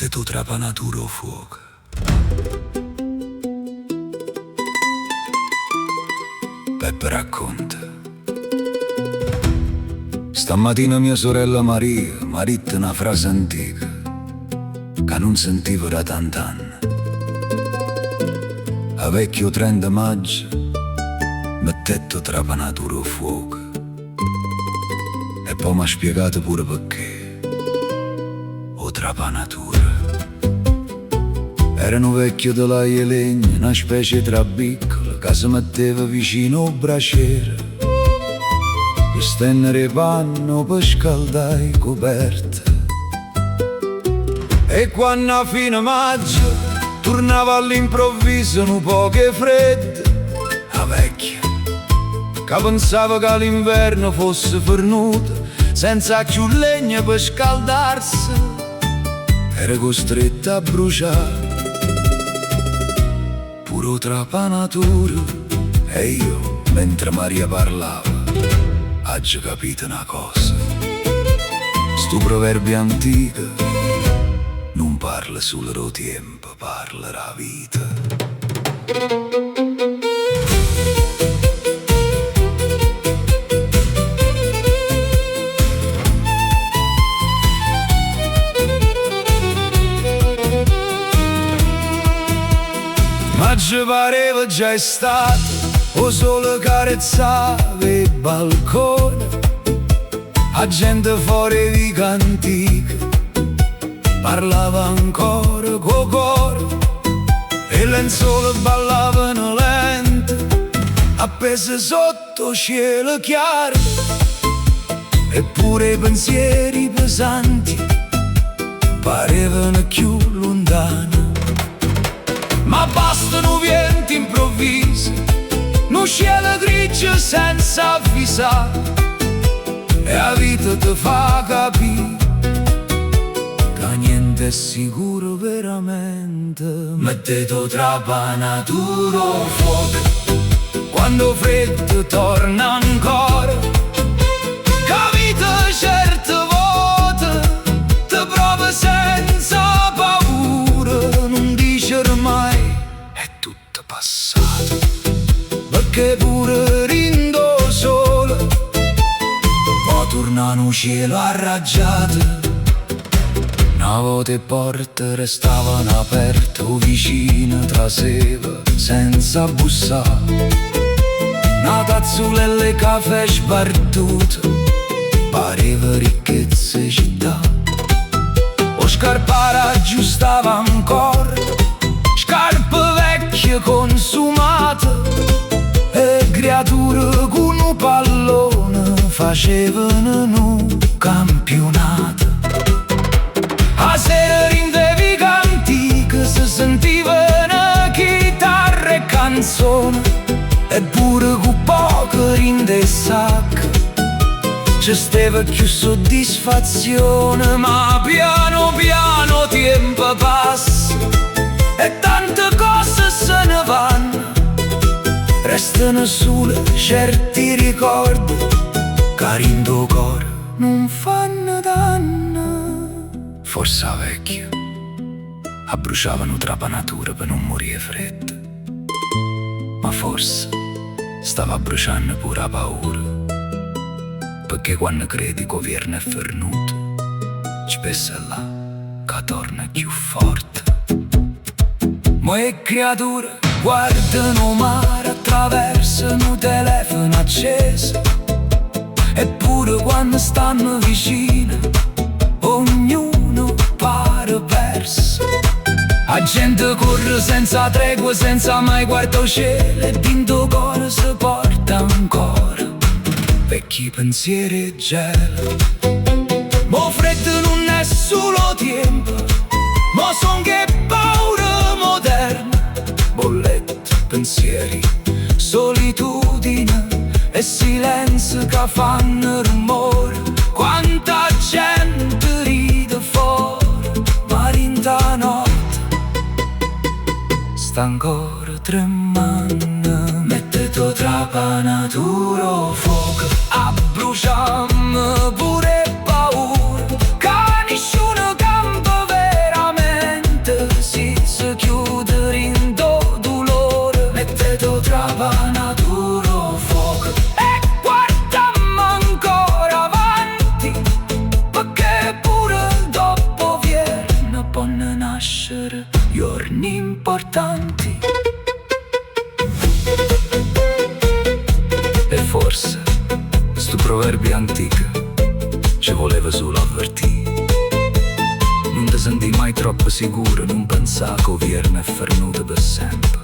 Mette tu trapanatura o fuoco. Peppe racconta. Stamattina mia sorella Maria m'ha detto una frase antica che non sentivo da tant'anni. A vecchio 30 maggio mettetto trapanatura o fuoco. E poi m'ha spiegato pure perché o trapanatura. Era un vecchio della legna, una specie tra piccolo che si metteva vicino al braciere per stendere panno per scaldare i coperti. E quando a fine maggio tornava all'improvviso un po' che freddo, la vecchia che pensava che l'inverno fosse fornuto senza più legna per scaldarsi, era costretta a bruciare pure trapanatura. E io, mentre Maria parlava, ho già capito una cosa: sto proverbio antico non parla solo del tempo, parla della vita. Maggio pareva già estate, o sole carezzava il balcone, a gente fuori di cantiche parlava ancora co' coro, e lenzuola ballavano lente appese sotto cielo chiaro, eppure i pensieri pesanti parevano più lontani. Ma bastano venti improvvisi, un cielo grigio senza avvisare, e la vita ti fa capire che niente è sicuro veramente. Mettete trapanatura o fuoco quando freddo torna ancora, che la vita certe volte ti prova senza paura, non dice ormai è tutto passato, perché pure rindo solo può tornare un cielo arraggiato. Una volta le porte restavano aperte, o vicino traseva senza bussare, una tazzulla e le caffè spartuto pareva ricchezza e città. O scarpara aggiustava ancora, scarpe vecchie consumate, e creature con un pallone facevano un campionato. A sera rindevi canti che si sentivano chitarre e canzoni, eppure con poco rinde sacca c'è stava più soddisfazione. Ma piano piano tempo passa e tante cose se ne vanno, restano solo certi ricordi che rindo cuore non fanno danno. Forse a vecchio abbruciavano trapanatura per non morire freddo, ma forse stava bruciando pure la paura, perché quando credi che il vierno è fernuto, spesso è là che torna più forte. Ma le creature guardano mare, attraversano telefono acceso, eppure quando stanno vicine ognuno pare perso. La gente corre senza tregua, senza mai guardare il cielo, e dentro cuore si porta ancora vecchi pensieri e gelo. Mo freddo non è solo tempo, ma son che paura moderna, bollette, pensieri, solitudine e silenzio che fanno rumore. Quanta gente ride fuori, ma rinda notte sta ancora tremando. Mettete trapanatura o fuoco, abbruciamo pure paura, che nessuno campa veramente. voleva solo avvertire. Non ti senti mai troppo sicuro, non pensa che il vierno è fermato per sempre.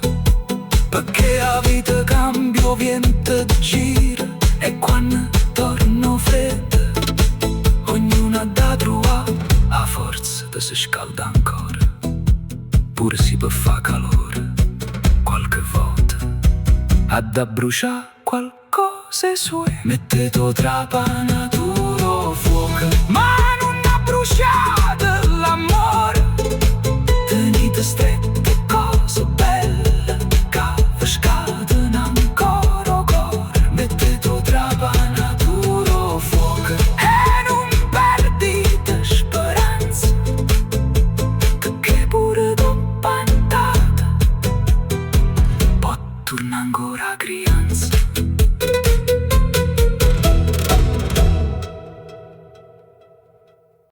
Perché la vita cambia, vento gira, e quando torno freddo, ognuno ha da trovare la forza di si scalda ancora. Pure si può fare calore, qualche volta, ha da bruciare qualcosa sue. Mettete tra panatura fuoco, ma non ha bruciato l'amore. Tenete strette cose belle, che vi scadono ancora cuore. Mettete tra panatura fuoco e non perdite speranza, perché pure dopo andate può tornare ancora crianza.